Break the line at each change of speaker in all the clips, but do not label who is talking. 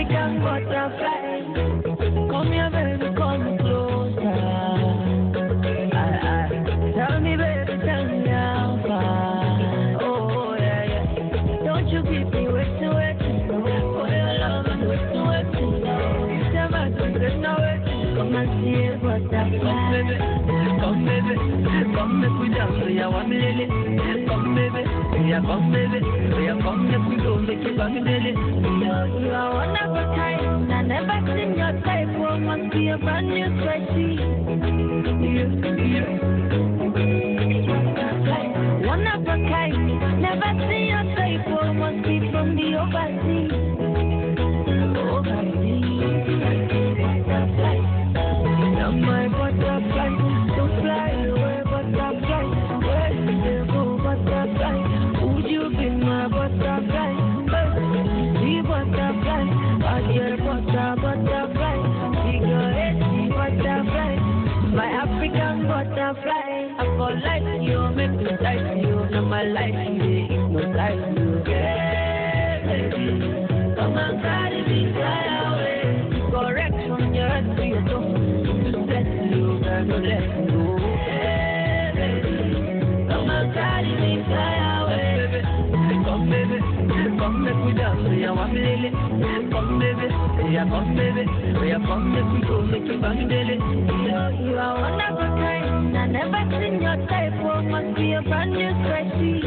African butterfly. Come here, baby, come closer. Tell me, baby, tell me how far. Oh, yeah, yeah. Don't you keep me waiting, waiting. For your love, I'm waiting, waiting. Tell my country, now waiting. Come and see a butterfly. Come, baby, come, make we dance. We are one lily. Come, baby, yeah, come, baby. Yeah, come, make we go, make you bang, lily. You are one of a kind. I never seen your type. Oh, must be a brand new special. One of a kind, never seen your type. Oh, must be from the overseas. Butterfly. You're my butterfly. Don't fly away, butterfly. Where did you go, butterfly? Would you be my butterfly? The butterfly. I get butterfly. Figure 8, butterfly. My African butterfly. I fall like you, make me like you. Now my life, you hypnotize you. Yeah, baby. Come and carry me, fly away. Correct from your head to your toe. To set you, girl, don't let me go. Yeah, baby. Come and carry me, fly away. Come, baby. Come, make we dance. Yeah, one lily. Come, baby. Yeah, come, baby. Yeah, come, make we go, make you bang, daily. You are one of a kind. I never seen your type. Oh, must be a brand new species.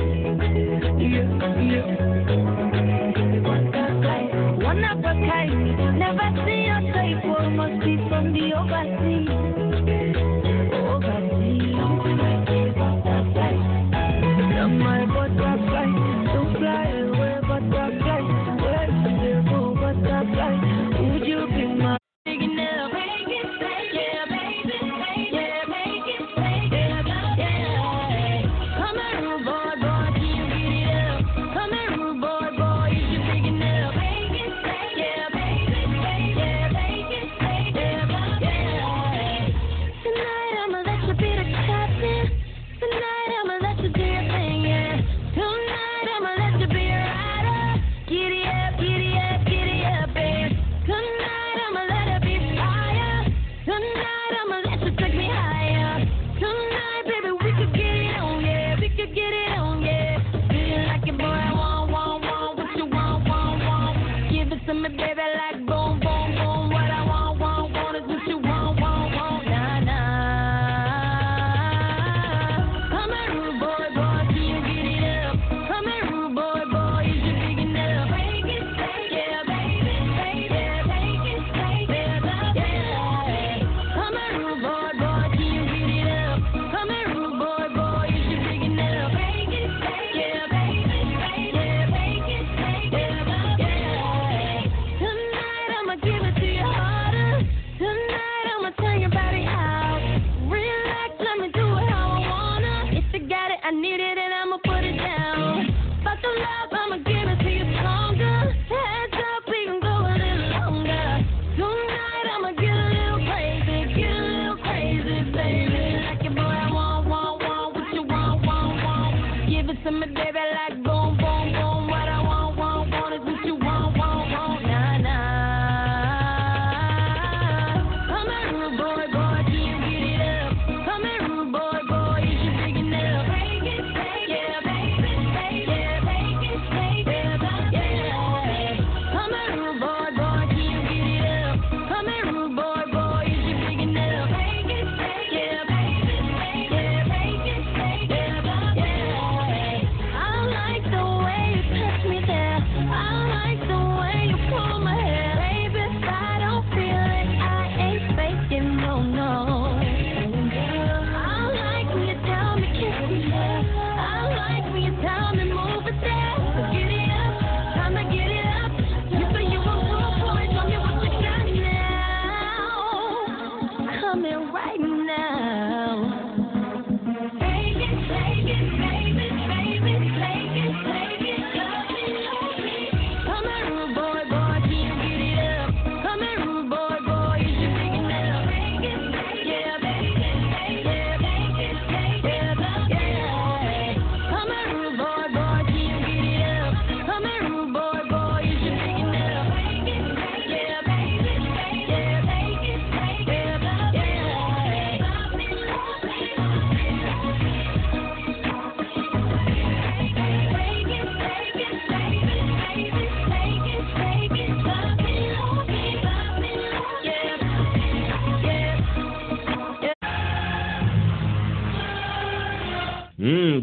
One of a kind. Never seen your type. Oh, must be from the overseas. You're my butterfly. Don't fly away, butterfly. Where did you go, butterfly? Would you be my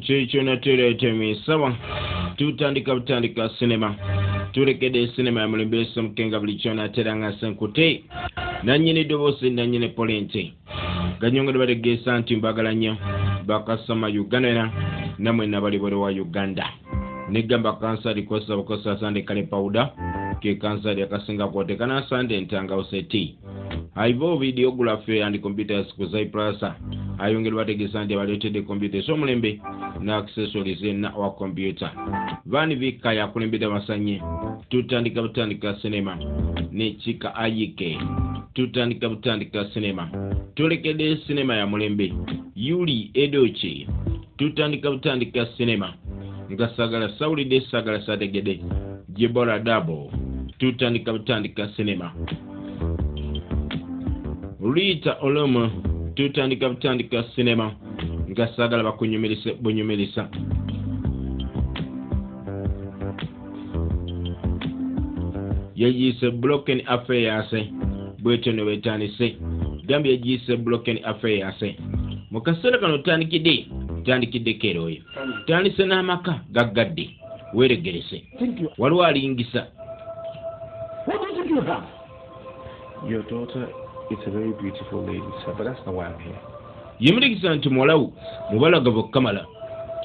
Chicho na tuletemi sawa tutandika sinema tulekede sinema ya Mulembe Mkenga bulichona teranga senkute nanyine dobosi nanyine polente ganyonga badege santi mbagala nnyo bakasama Uganda namwe nabali wa Uganda negamba kansari kosa sande kale powder ke kansari akasinga kote kana sande ntanga oseti haivo videography and computers kuzai prasa ayongera badege sande baletede computer so Mulembe na accessories na wa computer vani vika ya kulembeda masanye tutandika sinema ne chika ayike tutandika sinema tulekede sinema ya Mulembe Yuli Edoche tutandika sinema ngasagala sauli de sagala sadegede jebora dabo tutandika sinema Rita Olomo tutandika sinema ngasagala bakunyumelisa yajise broken affairs bwetone wetanise gambi yajise broken affairs mukasera kano tandikide keroyo tanise n'amaka gaggadde weregerese waliwo alingisa.
What do you think you have?
Your daughter is a very beautiful lady, sir, but that's not why I'm here.
Yemurikisa nti mwalawu mubalagavu kamala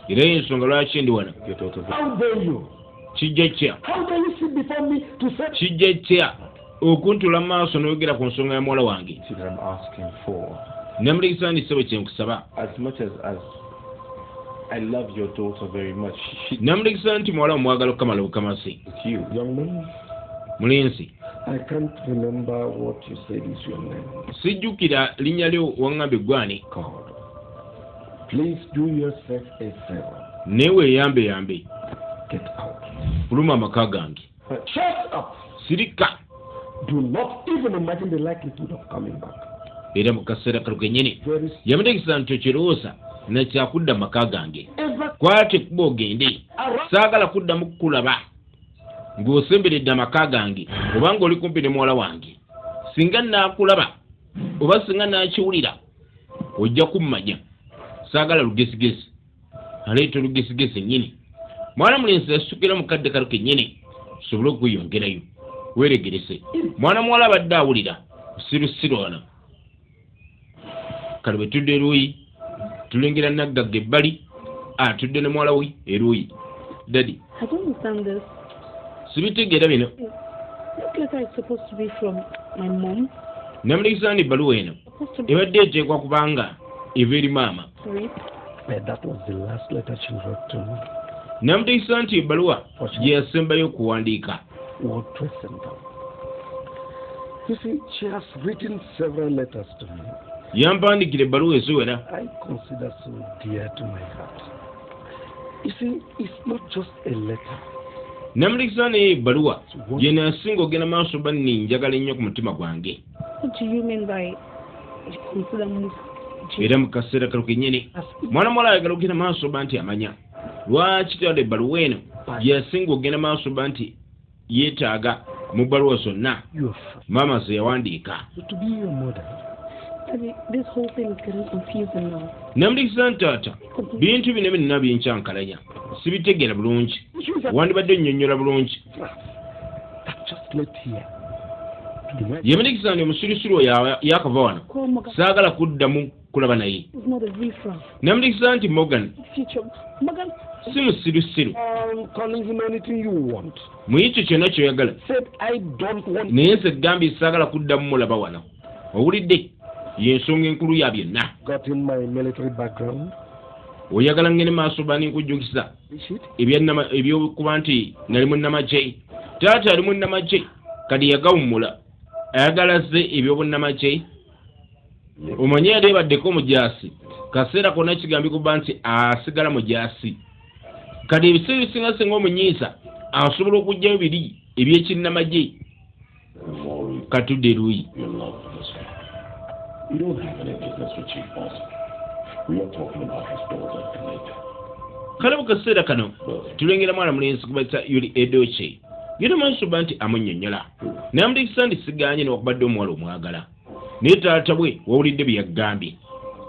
era ensonga lwaki ndi wano.
Your daughter.
How dare you?
Kijja
How dare you sit before me to say?
Kijja okuntula maaso n'oyogera ku nsonga ya mwala wange.
See that I'm asking for.
Namurikisa ndi sebo kyenkusaba.
As much as I love your daughter very much.
Namurikisa nti mwala mwagala kamala bukamasi.
It's you.
Young man,
Mulenzi.
I can't remember what you said is your name.
Sijjukira linnya lyo wangambe gwani.
God, please do yourself a favor.
Newe yambe.
Get out.
Fuluma amaka gange.
Shut up.
Sirika.
Do not even imagine the likelihood of coming back.
Era mukaseera kalo kenyini
There is
yamutegesa nti kirowooza nakyakudda maka gange
ever
kwate kuba ogende saagala kuddamu kukulaba ng'osemberedde amaka gange oba ng'oli kumpi ne muwala wange singa naakulaba oba singa naakiwulira ojja kummanya saagala lugesigesi aleeta olugesigesi nnyini mwana mulenzi asukira mukadde kalo kennyini sobole okweyongerayo weeregerese mwana muwala abadde awulira sirusiru wano kale bwe tudde eruuyi tulengera naggagga ebbali atudde ne muwala we eruuyi. Daddy,
I don't understand this.
sibitegeera bino.
This letter is supposed to be from my mom.
Namulegesa ndi ebbaluwa eno ebadde eteekwa kubanga eva eri maama.
Sorry.
that was the last letter she wrote to me.
Namutegesa nti ebbaluwa gye yasembayo okuwandiika.
What present? You see, she has written several letters to me.
Yampandikira ebbaluwa eziwera.
I consider so dear to my heart. You see, it's not just a letter.
Namulegesa naye ebbaluwa gye naasinga ogenda maaso banni njagala ennyo ku mutima gwange.
What do you mean by you consider me?
Era mu kaseera kalo kennyini mwana muwala ayagala ogenda maaso ba nti amanya lwaki tewadde ebbaluwa eno gye yasinga ogenda maaso ba nti yeetaaga mu bbaluwa zonna maama ze yawandiika.
To be your mother.
Daddy, this whole thing is getting confusing now.
Namulegesa nti taata bintu bino byonna byenkyankalanya sibitegeera bulungi wandibadde nnyonnyola bulungi.
Just let here.
Yamulegesa nti omusirusiru yakava wano saagala kuddamu kulaba naye.
It's not a refrain.
Namulegesa nti Morgan
Future. Morgan.
si musirusiru
I'm calling him anything you want.
mu ekyo kyonna kyoyagala
Said I don't want.
naye nze gambye saagala kuddamu mulaba wano owulidde y'ensonga enkulu ya byonna.
Got in my military background.
Oyagala ngene maaso bani nkujjukisa ebyokuba nti nali munnamagye. Taata ali munnamagye kati yagawummula ayagala ze ebyobunnamagye. Omanye yali ebaddeko omujaasi kaseera konna kigambi kuba nti asigala mujaasi kati ebiseera ebisinga singa omunyiisa asobola okugyayo biri ebyekinnamagye. Katudde eruuyi.
You don't have any business with Chief Boss. We are talking about his daughter later.
Kale mu kaseera kano tulengera mwana mulenzi kubayita Yuli Edoche yena maaso ba nti amunnyonnyola namulegesa nti sigaanye newakubadde omuwala omwagala naye taata bwe wawulidde bye yagambye.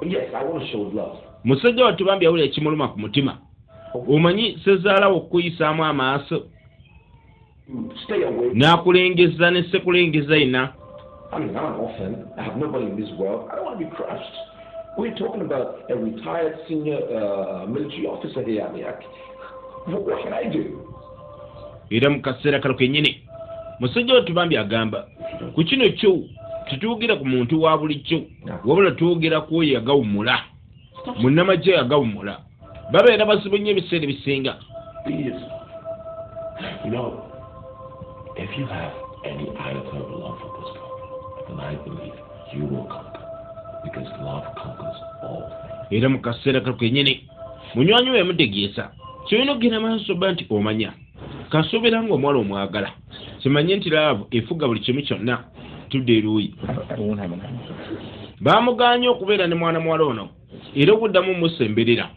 Yes, I want to show love.
Musajja wattu bambi awulira ekimuluma ku mutima omanyi sezaala okuyisaamu amaaso
Stay away.
n'akulengeza ne sekulengeza ina.
I mean, I'm an orphan. I have nobody in this world. I don't want to be crushed. We're talking about a retired senior military officer here. I mean, what can I do?
Era mu kaseera kano kennyini musajja we Tubambi agamba ku kino kyo tetuwogera ku muntu wa bulijjo wabula tuwogera ku oyo yagawummula munnamagye yagawummula babeera basibu nnyo ebiseera ebisinga.
You know, if you have any iota of love for this God, then I believe you will conquer, because love conquers all things.
Era mu kaseera kano kennyini munywanyi we yamutegeeza kyolina okugenda maaso ba nti omanya kasoobera ng'omuwala omwagala kimanye nti laavu efuga buli kimu kyonna tudde eruuyi. Baamuganye okubeera ne mwana muwala ono era okuddamu musemberera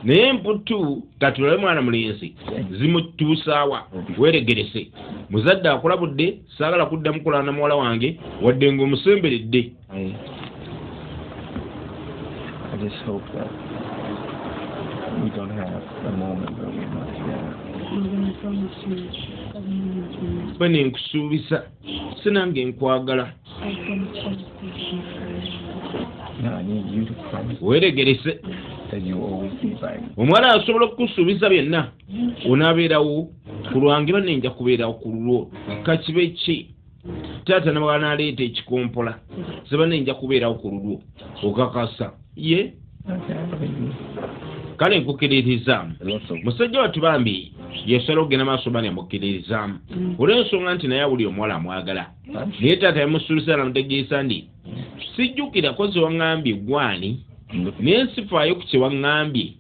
naye emputtu katulabe mwana mulenzi zimutuusaawa weeregerese muzadde akulabudde saagala kuddamu kulana na muwala wange wadde ng'omusemberedde.
I just hope that we don't have a moment where we're not together.
Bwe nkusuubiza sinange nkwagala.
Now I need you to promise
Weeregerese
that you will always be by me.
omuwala asobola okukusuubiza byonna onaabeerawo ku lwange banne nja kubeerawo ku lulwo kakibe ki taata ne bw'aba n'aleeta ekikompola ze banne nja kubeerawo ku lulwo okakasa ye kale nkukiririzaamu. Musajja wa Tubambi yasala okugenda maaso bani amukiririzaamu olw'ensonga nti naye awulira omuwala amwagala naye taata yamusuubiza namutegeeza ndi sijjukirako ze waŋŋambye gwani naye nsifaayo ku kye waŋŋambye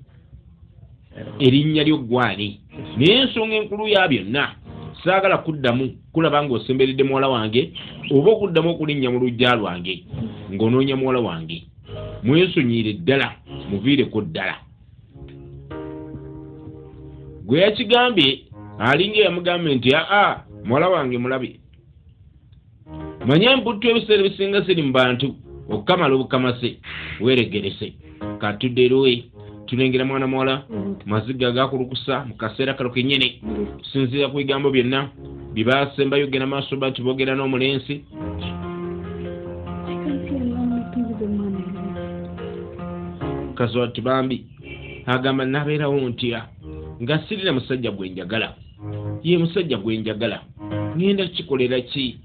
erinnya lyo gwani naye ensonga enkulu ya byonna saagala kuddamu kulaba ng'osemberedde muwala wange oba okuddamu okulinnya mu luggya lwange ng'onoonya muwala wange mwesonyiire ddala muviireko ddala. Gwe yakigambye alinga yamugambye nti muwala wange mulabe manye emputtu ebiseera ebisinga ziri mu bantu okukamala obukamase weeregerese katudde eruwe tulengera mwana muwala maziga agakulukusa mu kaseera kalo kennyini tusinziira ku bigambo byonna bye baasembayo genda maaso ba tiboogera n'omulenzi. Mukazi wa Tubambi agamba nabeerawo ntya nga sirina musajja gwe njagala ye musajja gwe njagala ngenda kikolera ki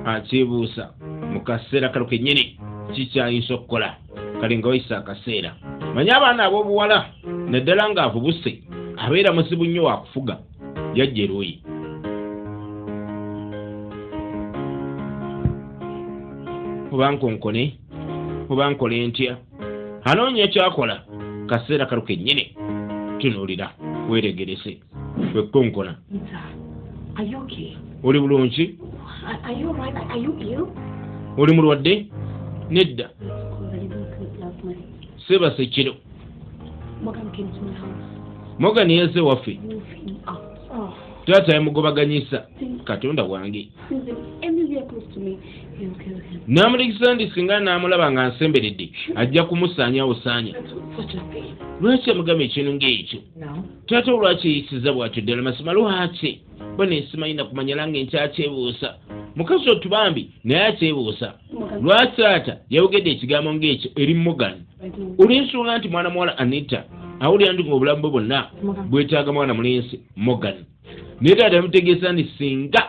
akyebuusa mu kaseera kalo kennyini kikyayinza okukola kale nga wayisa akaseera manye abaana ab'obuwala naddala ng'avubuse abeera muzibu nnyo wakufuga yajja eruuyi. Oba nkonkone oba nkole ntya anoonya ekyakola kaseera kalo kennyini tunuulira weeregerese wekkonkona. Oli bulungi? Oli mulwadde? Nedda sebase kiro Morgan yeze waffe taata yamugobaganyisa Katonda wange n'amuligisa ndi singa n'amulaba nga nsemberedde ajja kumusaanyawo saanya. Lwaki amugamba ekintu ng'ekyo? Taata olwaki yeyisiza bw'atyo ddala masima lwaki bwe neesimanyi nakumanya lange nkyakyebuusa. Mukazi wa Tubambi naye akyebuusa lwaki taata yawogedde ekigambo ng'ekyo eri Morgan olw'ensonga nti mwana muwala Anita awulira ndi ng'obulamu bwe bwonna bwetaaga mwana mulenzi Morgan. Naye taata yamutegeeza nti singa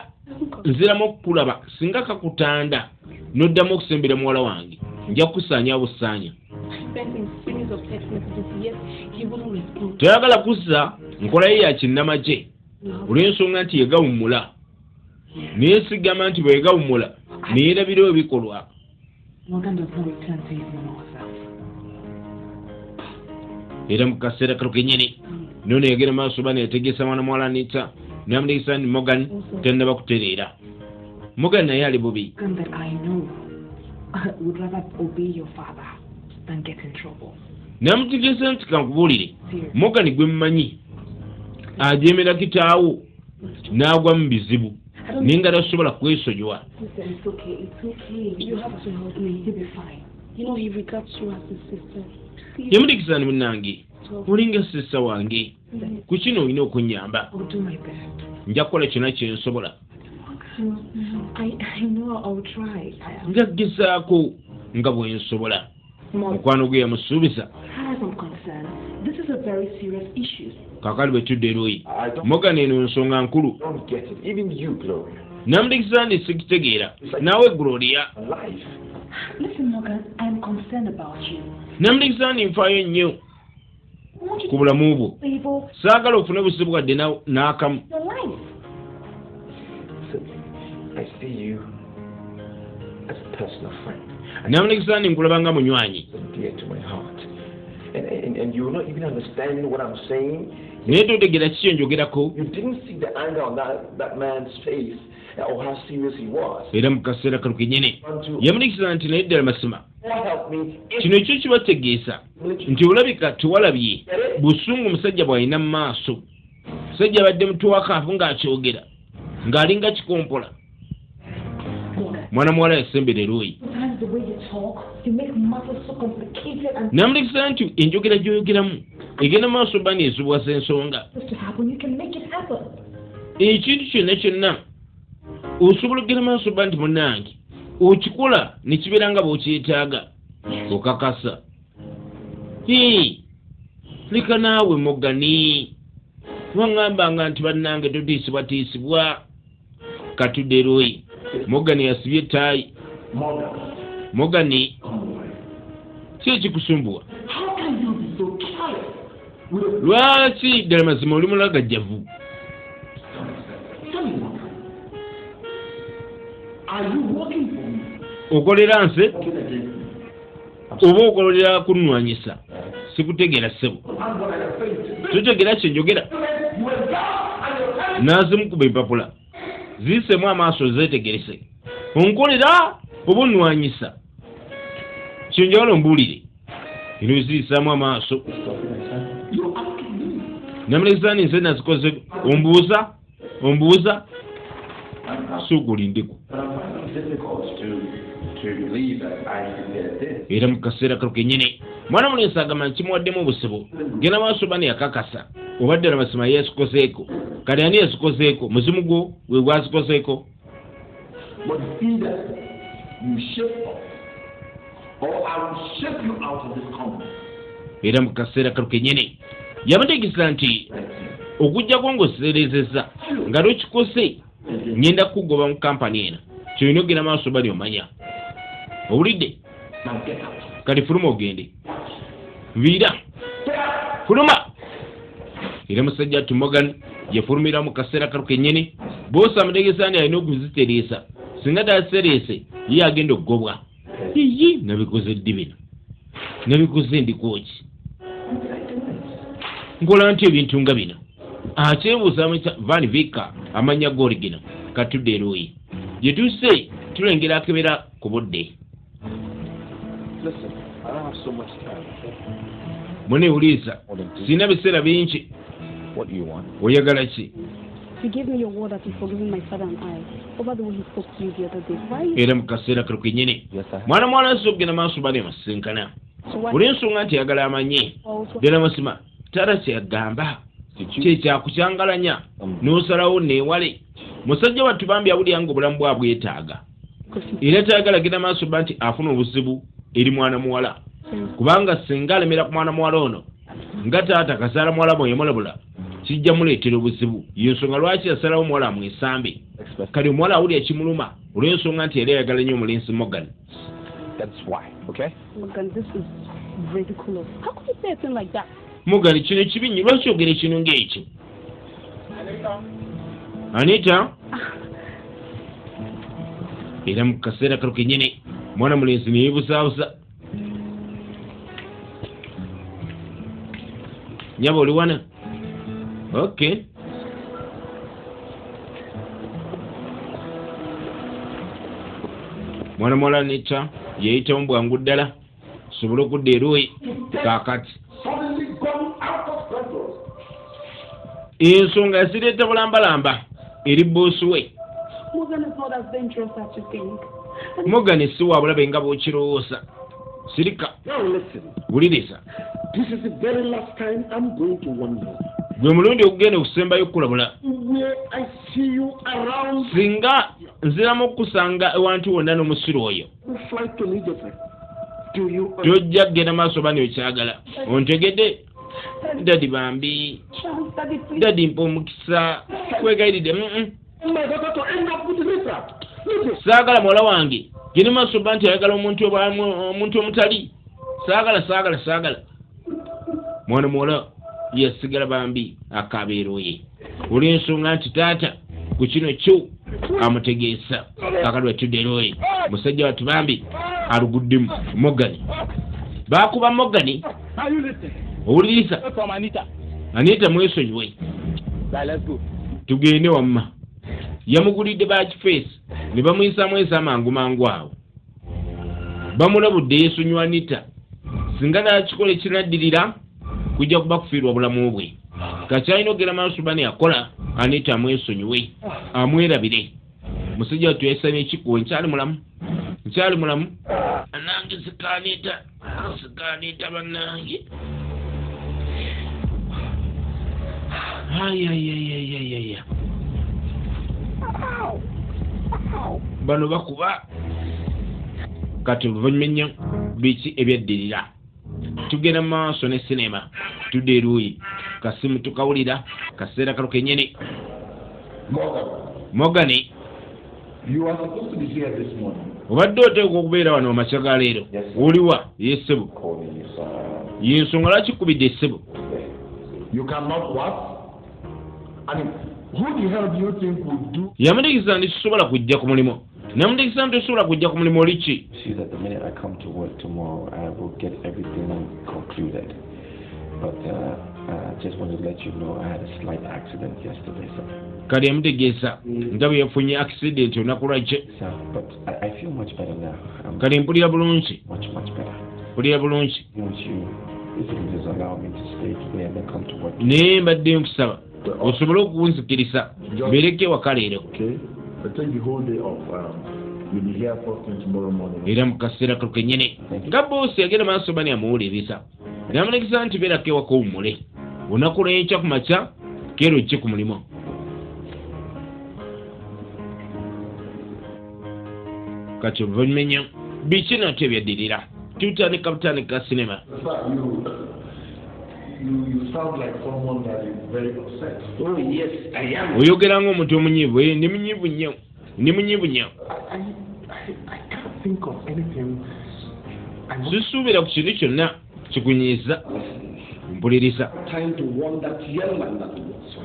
nziramu okukulaba singa kakutanda n'oddamu okusembera muwala wange nja kukusaanyawo busaanya. Toyagala kuzza nkola ye ya kinnamagye olw'ensonga nti yegawummula naye sigamba nti bwe yegawummula neerabira ebikolwa. Era mu kaseera kalo kennyini nono yagera maaso bana yategeesa mwana muwala Anita n'amutegeeza nti Morgan tannaba kutereera. Morgan naye ali bubi. N'amutegeeza nti kankubuulire Morgan gwe mmanyi ajeemera kitaawo n'agwa mu bizibu naye nga tasobola kwesonyiwa. Yamutegeeza nti munnange olinga sissa wange ku kino olina okunyamba
I'll do my best.
nja kukola kyonna kye nsobola
I know I'll try.
nja kugezaako nga bwe nsobola
Mom,
mukwano gwe yamusuubiza
as far as I'm concerned, this is a very serious issue.
kaakali bwe tudde eruuyi Morgan eno nsonga nkulu
don't get it. Even you, Gloria.
namulikisa ndi sikitegeera naawe Gloria
Life.
Listen, Morgan, I'm concerned about you.
namulikisa ndi nfaayo nnyo
I want you
ku bulamu bwo
to be able
saagala ofune busibu bwadde n'akamu
to life.
Listen, I see you as a personal friend.
namulikisa ndi nkulaba nga munywanyi
Dear to my heart. And you're not even understanding what I'm saying.
naye totegeera kiki kye njogerako
You didn't see the anger on that man's face or how serious he was.
era mu kaseera kano kennyini yamulikisa nti naye ddala masima
God help me.
kino ekyo kibategeeza nti olabika tewalabye busungu omusajja bw'alina mu maaso musajja abadde mutuwakaafu ng'akyogera ng'alinga kikompola mwana muwala yasembera eruuyi
Sometimes the way you talk, you make matters so complicated and
namulikisa nti enjogera gy'oyogeramu egenda mu maaso bani ezibuwaza ensonga
to happen. You can make it happen.
ekintu kyonna kyonna osobola okugenda maaso ba nti munnange okikola ne kibeera nga bw'okyetaaga okakasa leka naawe Mogani waŋŋambanga nti bannange totiisibwatiisibwa katudde eruuyi Mogani yasibye ettaayi Mogani ki ekikusumbuwa
How can you be so careless?
lwaki ddala mazima oli mulagajjavu
Tell me what. Are you working for me?
okolera nse
Working against me?
oba okolera kunnwanyisa sikutegeera ssebo
I'm what I think.
totegeera kye njogera
You were down and you're telling
n'azimukuba empapula ziisemu amaaso zeetegerese onkolera oba onnwanyisa kyo njawulo mbuulire eno ziisaamu amaaso
you're asking me.
namulekisaani nze nazikoze ombuuza suugulindeku
But I'm finding it difficult to believe that I can get this.
era mu kaseera kalo kennyini mwana mulenzi agamba nkimuwaddemu obusibu genda maaso bani yakakasa obadde na masima yeesikozeeko kale ani yasikozeeko muzimu gwo we gwasikozeeko
But either you shape up or I will shape you out of this company.
era mu kaseera kalo kennyini yamutegeeza nti okujjako ng'oseerezeza nga tokikose ngenda kugoba mu kampani eno kyolina ogenda maaso bali omanya owulidde
Now get out.
kati fuluma ogende viira fuluma era musajja ati Morgan yafulumira mu kaseera kalo kennyini boosi amutegeeza nti alina okuzitereesa singa tasereese ye agenda okugobwa iyi nabikoze ddi bino nabikoze ndikoki nkola nti ebintu nga bino akyebuuza Van Vika amanya g'origino katudde eruuyi gye tusse tulengera akebera ku budde
Listen, I don't have so much time.
muneewuliza sirina biseera bingi
What do you want?
oyagala ki
You gave me your word that you've forgiven my father and I over the way he spoke to you the other day. Why?
era mu kaseera kalo kennyini
Yes, I have.
mwana mwana nsi okugenda maaso bali amasisinkana
So why?
olw'ensonga nti yagala amanye ddala masima tata kyeyagamba kyekyakucyangalanya n'osalawo neewale musajja wattu bambi awulira nga obulamu bwabwe bwetaaga era tayagala genda maaso ba nti afuna obuzibu eri mwana muwala kubanga singa alemera ku mwana muwala ono nga taata kazaala muwala bwe yamulabula kijja muleetera obuzibu yensonga lwaki yasalawo muwala amwesambe kale omuwala awulira kimuluma olw'ensonga nti yali ayagala nnyo omulenzi Morgan.
That's why, okay?
Morgan, this is ridiculous. How could you say a thing like that?
Morgan kino kibi nnyo lwaki ogera ekino ng'ekyo Anita era mu kaseera kalo kennyini mwana mulenzi ne yeebuzaabuza nyaba oli wana okay mwana muwala Anita yeeyitamu bwangu ddala sobole okudda eruuyi kaakati
Suddenly gone out of control.
ensonga yasireeta bulambalamba eri boosi we
Morgan is not as dangerous as you think.
Morgan si wa bulabe nga bw'okirowooza sirika
Now listen.
wuliriza
This is the very last time I'm going to warn you.
Gwe mulundi ogugenda okusembayo okulabula.
Where I see you around.
Singa nziramu okusanga ewantu wonna n'omusiru oyo.
Fly to Nigeria. Do you?
Tojja kugenda maaso bani okyagala. Ontegedde? Daddy bambi. Daddy mpa omukisa. Kwegayiridde.
My daughter to end up with Lisa.
Saagala muwala wange. Genda maaso ba nti ayagala omuntu omutali. Saagala. Mwana muwala yasigala bambi akabeero ye. Olw'ensonga nti taata ku kino kyo amutegeesa. Kakati wetuddeero ye. Musajja wattu bambi aluguddemu Mogani. Baakuba Mogani. Owuliriza? Anita mwesonyiwe. Tugende wamma. Yamugulidde bakifeesi ne bamuyisa amangu awo. Bamulabudde yeesonyiwa Anita. Singa nakikola ekinaddirira kujja kuba kufiirwa bulamu bwe. Kakyalina ogera maaso bani akola Anita amwesonyiwe. Amwerabire. Musajja wattu yasanya ekikuwa nkyali mulamu. Nange sikaanita bannange. Ayayayayaya. Bano bakuba. Kati oluvannyuma biki ebyaddirira. Tugenda maaso ne sinema. Tudde eruuyi. Kasimu tukawulira. Kaseera kalo kennyini. Mogani.
You are supposed to be here this morning.
Obadde oteekwa okubeera wano amakya ga leero. Oliwa yeessebo. Y'ensonga lwaki kubidde essebo.
You cannot what? I mean, who the hell do you think would do?
Yamutegeeza nti sisobola kujja ku mulimu. Namutegeeza nti tosobola kujja ku mulimu oli ki?
See that the minute I come to work tomorrow, I will get everything concluded. But I just wanted to let you know I had a slight accident yesterday, sir.
Kale yamutegeeza nga bwe yafunye accident olunaku lwakye.
Sir, but I feel much better now.
Kale mpulira bulungi.
Much better.
Mpulira bulungi.
If you just allow me to stay today and then come to work.
Naye mbadde nkusaba osobole okunzikiriza mbeereko ewaka leero.
Okay, I take the whole day off. You'll be here first thing tomorrow morning.
Era mu kaseera kalo kennyini nga boosi yagenda maaso bani amuwuliriza. Namutegeeza nti beerako ewaka owummule. Olunaku lw'enkya ku makya keero ojje ku mulimu. Kati oluvannyuma biki nate ebyaddirira. Tutandika sinema.
You sound like someone that is very upset.
Oh yes, I am.
Oyogera ng'omuntu omunyiivu. Ndi munyiivu nnyo.
I can't think of anything.
Sisuubira ku kintu kyonna kikunyiiza. Mpuliriza.
Time to warn that young man that was.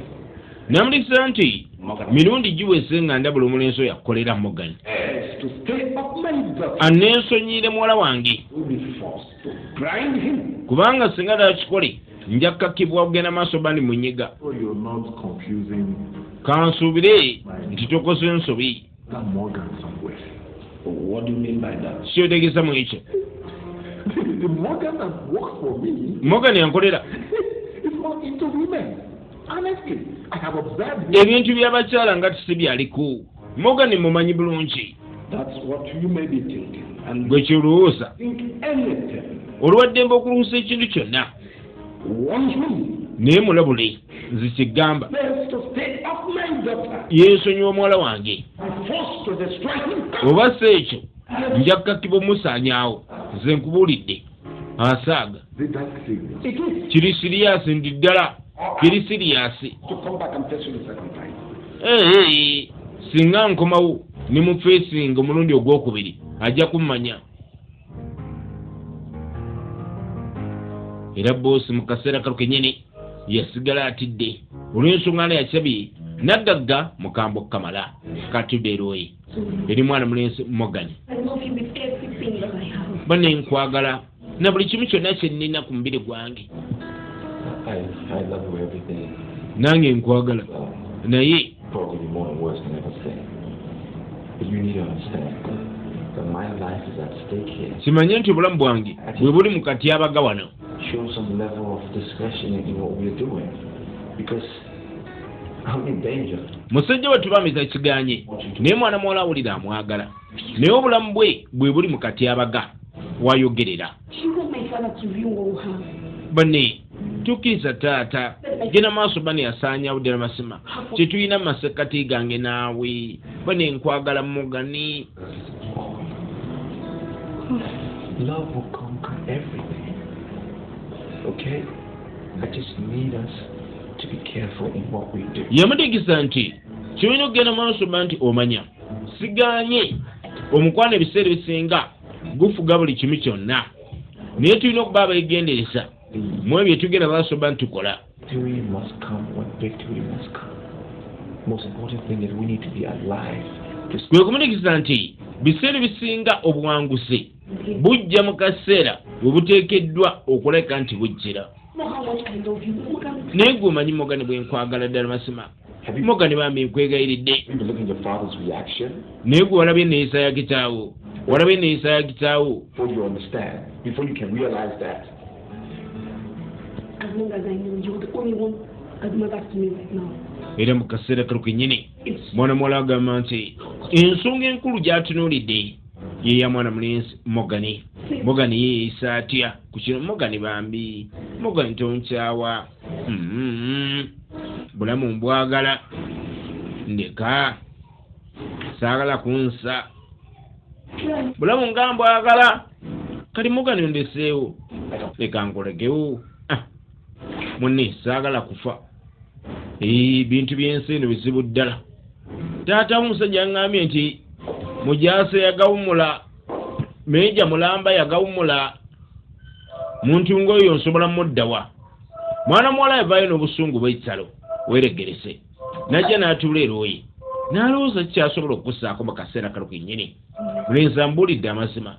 Namutegeeza nti mirundi giwese nga ndabula omulenzi oyo akolera Mogani.
To stay up my daughter.
Aneesonyiire muwala wange.
Will be forced to grind him.
Kubanga singa takikole nja kukakibwa okugenda maaso bani munyiga.
So you're not confusing
Kansuubire nti tokoze ensobi.
that Morgan somewhere.
What do you mean by that?
Kyotegeeza mu ekyo.
The Morgan that works for me
Mogani yankolera.
is not into women. Honestly, I have observed him.
Ebintu by'abakyala nga tisibyaliko. Mogani mumanyi bulungi.
That's what you may be thinking. And
Gwe kyolowooza.
think anything.
Olwaddembe okuluusa ekintu kyonna.
Warn him.
Naye mulabule nze kigamba.
Best to stay up my daughter.
Yeesonyiwa muwala wange.
I'm forced to destroy him.
Oba si ekyo nja kukakibwa omusaanyaawo. Nze nkubuulidde. Asaaga.
Is that serious?
It is
Kiri siriyaasi ndi ddala. Kiri siriyaasi.
to come back and face you the second time.
Singa nkomawo ne mu feesinga omulundi ogwokubiri ajja kummanya. Era boosi mu kaseera kalo kennyini yasigala atidde. Olw'ensonga yakyabye naggagga mukambo kamala katudde eroyi. Eri mwana mulenzi Mogani. Banne nkwagala na buli kimu kyonna kye nnina ku mubiri gwange.
I love you every day.
Nange nkwagala. Naye
Probably more than words can ever say. But you need to understand that my life is at stake here.
kimanye nti obulamu bwange bwe buli mu katyabaga wano.
Show some level of discretion in what we're doing. Because I'm in danger.
Musajja we tubamiza kiganye. Naye mwana muwala awulira amwagala. Naye obulamu bwe bwe buli mu katyabaga wayogerera. bane tukiriza taata gena maaso bane yasaanya budde masima tetuyina masekati gange naawe bane nkwagala mugani.
Love will conquer everything. Okay? I just need us to be careful in what we do.
Yamutegesa nti kyolina okugenda maaso nti omanya siganye omukwano ebiseera bisinga gufuga buli kimu kyonna naye tulina okuba abeegendereza mu ebyo tugenda maaso tukola.
Victory must come when victory must come. Most important thing is we need to be alive.
Kwe kumutegesa nti biseera bisinga obuwanguzi bujja mu kaseera bwe buteekeddwa okuleka nti bujjira. Naye gwe omanyi Mogani bwe nkwagala ddala masima. Mogani bambi nkwegayiridde. Naye gwe walabye enneeyisa ya kitaawo. Walabye enneeyisa ya kitaawo.
Before you understand, before you can realize that.
As long as I know you're the only one that matters to me right now.
Era mu kaseera kano kennyini mwana muwala agamba nti ensonga enkulu gy'atunuulidde ye ya mwana mulenzi Mogani. Mogani yeeyisa atya ku kino? Mogani bambi, Mogani tonkyawa, bulamu mbwagala, ndeka saagala kunsa, bulamu nga mbwagala, kali Mogani ndeseewo, leka nkolekewo, munne saagala kufa. Bintu by'ensi eno bizibu ddala. Taata omusajja aŋŋambye nti Mujaase yagawumula, Meeja Mulamba yagawumula, muntu ng'oyo nsobola muddawa. Mwana muwala yavaayo n'obusungu bw'ekitalo weeregerese najja n'atuula erooyi n'alowooza kikyasobola okukussaako mu kaseera kano kennyini. Mulenzi ambuulidde amazima.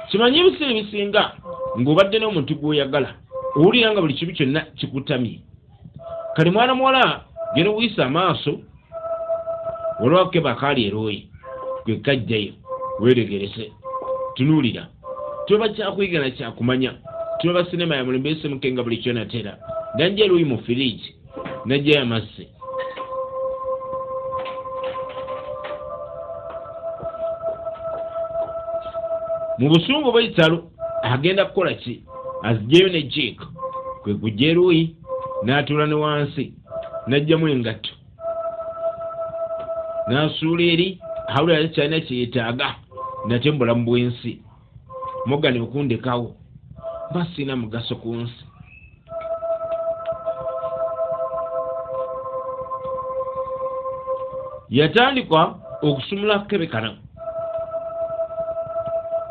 Kimanyi ebiseera bisinga ng'obadde n'omuntu gw'oyagala owulira nga buli kibi kyonna kikutamye. Kali mwana muwala genda buyisa amaaso olwake bakaali erooyi gwe kajjayo weeregerese tunuulira. Tuba kyakuyiga na kyakumanya. Tuba sinema ya Mulembese Mukenga buli kyona tera. Najja erooyi mu firiji najja amazzi. Mu busungu bw'ekitalo agenda kukola ki? Azigyeyo ne Jake kwe kujja erooyi n'atuula ne wansi najjamu engatto n'asuula eri awulira kyalina kyeyetaaga nate mu bulamu bw'ensi. Mogani okundekawo mba sirina mugaso ku nsi. Yatandika okusumula kebekana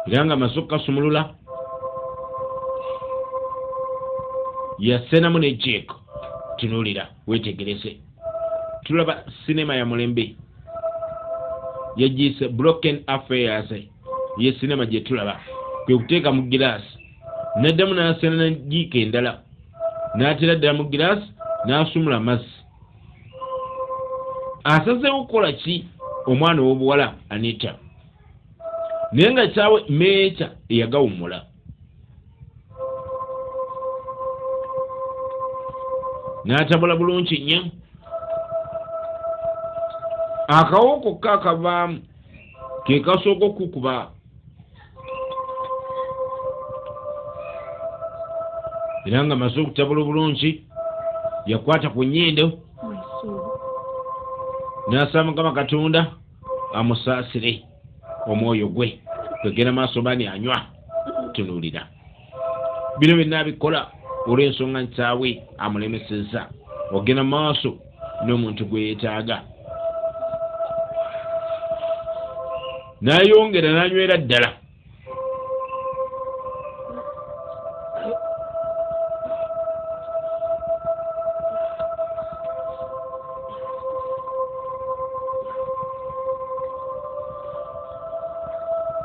era nga amaze okukasumulula yasenamu ne Jake. Tunuulira weetegerese. Tulaba sinema ya mulembe yagiyise Broken Affairs. Ye sinema gye tulaba kwe kuteeka mu giraasi n'addamu n'asena ne Jake endala n'atera ddala mu giraasi n'asumula amazzi. Asazeewo okukola ki omwana ow'obuwala Anita naye nga kyawe Meeja eyagawummula. N'atabula bulungi nnyo. Akawo kokka akavaamu ke kasooka okukuba. Era nga amaze okutabula bulungi yakwata ku nnyindo n'asaba Mukama Katonda amusaasire omwoyo gwe kwegera maaso bani anywa. Tunuulira bino byonna abikola olw'ensonga nkyawe amulemesezza ogenda maaso n'omuntu gwe yeetaaga. N'ayongera n'anywera ddala.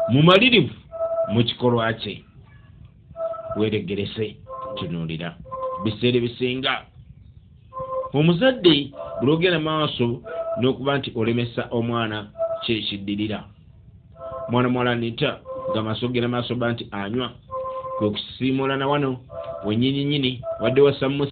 Mumalirivu mu kikolwa kye weeregerese. Tunuulira biseera bisinga omuzadde bulogera maaso n'okuba nti olemesa omwana kyekiddirira. Mwana muwala Anita nga maaso gena maaso ba nti anywa kwe kusiimula na wano wennyininyini wadde wasammu